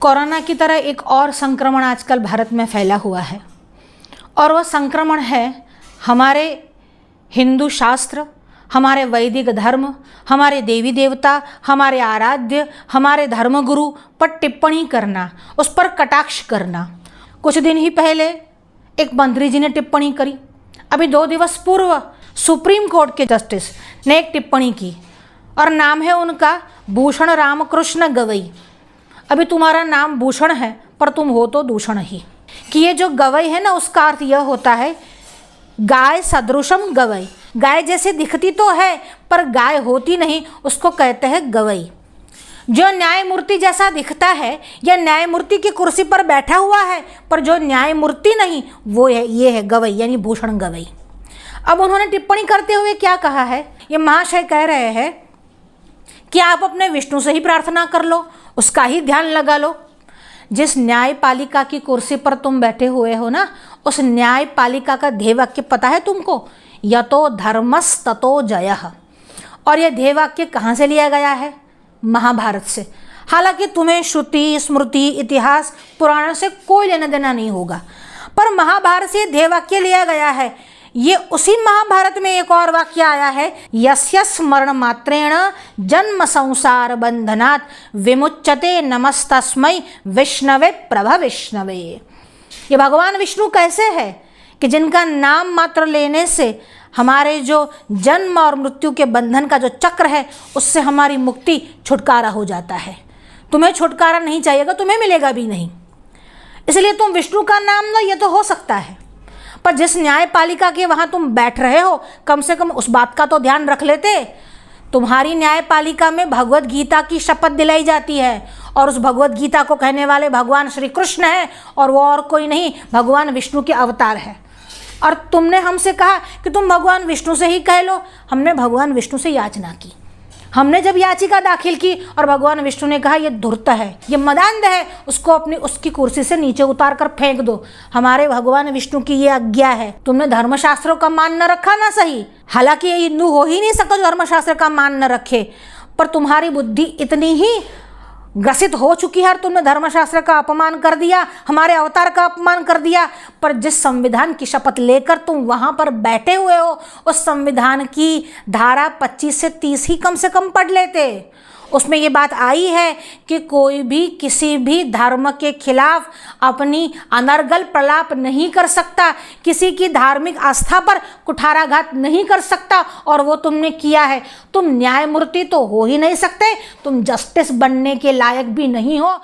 Corona की तरह एक और संक्रमण आजकल भारत में फैला हुआ है और वह संक्रमण है हमारे हिंदू शास्त्र, हमारे वैदिक धर्म, हमारे देवी देवता, हमारे आराध्य, हमारे धर्मगुरु पर टिप्पणी करना, उस पर कटाक्ष करना। कुछ दिन ही पहले एक मंत्री जी ने टिप्पणी करी। अभी 2 दिवस पूर्व सुप्रीम कोर्ट के जस्टिस ने एक टिप्पणी की और नाम है उनका भूषण रामकृष्ण गवई। अभी तुम्हारा नाम भूषण है पर तुम हो तो दूषण ही। कि ये जो गवई है ना, उसका अर्थ यह होता है गाय सदृशम गवई। गाय जैसे दिखती तो है पर गाय होती नहीं, उसको कहते हैं गवई। जो न्यायमूर्ति जैसा दिखता है या न्यायमूर्ति की कुर्सी पर बैठा हुआ है पर जो न्यायमूर्ति नहीं, वो है ये है गवई, यानी भूषण गवई। अब उन्होंने टिप्पणी करते हुए क्या कहा है, ये महाशय कह रहे हैं कि आप अपने विष्णु से ही प्रार्थना कर लो, उसका ही ध्यान लगा लो। जिस न्यायपालिका की कुर्सी पर तुम बैठे हुए हो ना, उस न्यायपालिका का ध्येय वाक्य पता है तुमको? यतो धर्मस्ततो जयः। और यह ध्येय वाक्य कहाँ से लिया गया है? महाभारत से। हालांकि तुम्हें श्रुति, स्मृति, इतिहास, पुराणों से कोई लेना देना नहीं होगा, पर महाभारत से ध्येय वाक्य लिया गया है। ये उसी महाभारत में एक और वाक्य आया है, यस्य स्मरण मात्रेण जन्म संसार बंधनात् विमुच्यते नमस्तस्मै विष्णवे प्रभ विष्णवे। ये भगवान विष्णु कैसे है कि जिनका नाम मात्र लेने से हमारे जो जन्म और मृत्यु के बंधन का जो चक्र है, उससे हमारी मुक्ति, छुटकारा हो जाता है। तुम्हें छुटकारा नहीं चाहिएगा, तुम्हें मिलेगा भी नहीं। इसलिए तुम विष्णु का नाम लो, ये तो हो सकता है, पर जिस न्यायपालिका के वहाँ तुम बैठ रहे हो, कम से कम उस बात का तो ध्यान रख लेते। तुम्हारी न्यायपालिका में भगवत गीता की शपथ दिलाई जाती है और उस भगवत गीता को कहने वाले भगवान श्री कृष्ण हैं और वो और कोई नहीं, भगवान विष्णु के अवतार है। और तुमने हमसे कहा कि तुम भगवान विष्णु से ही कह लो। हमने भगवान विष्णु से याचना की। हमने जब याचिका दाखिल की और भगवान विष्णु ने कहा ये धूर्त है, ये मदान्ध है, उसको अपनी उसकी कुर्सी से नीचे उतार कर फेंक दो। हमारे भगवान विष्णु की ये आज्ञा है। तुमने धर्मशास्त्रों का मान न रखा ना सही, हालांकि ये हिंदू हो ही नहीं सकता जो धर्मशास्त्र का मान न रखे, पर तुम्हारी बुद्धि इतनी ही ग्रसित हो चुकी है, तुमने धर्मशास्त्र का अपमान कर दिया, हमारे अवतार का अपमान कर दिया। पर जिस संविधान की शपथ लेकर तुम वहां पर बैठे हुए हो, उस संविधान की धारा 25 से 30 ही कम से कम पढ़ लेते। उसमें ये बात आई है कि कोई भी किसी भी धर्म के खिलाफ अपनी अनर्गल प्रलाप नहीं कर सकता, किसी की धार्मिक आस्था पर कुठाराघात नहीं कर सकता, और वो तुमने किया है। तुम न्यायमूर्ति तो हो ही नहीं सकते, तुम जस्टिस बनने के लायक भी नहीं हो।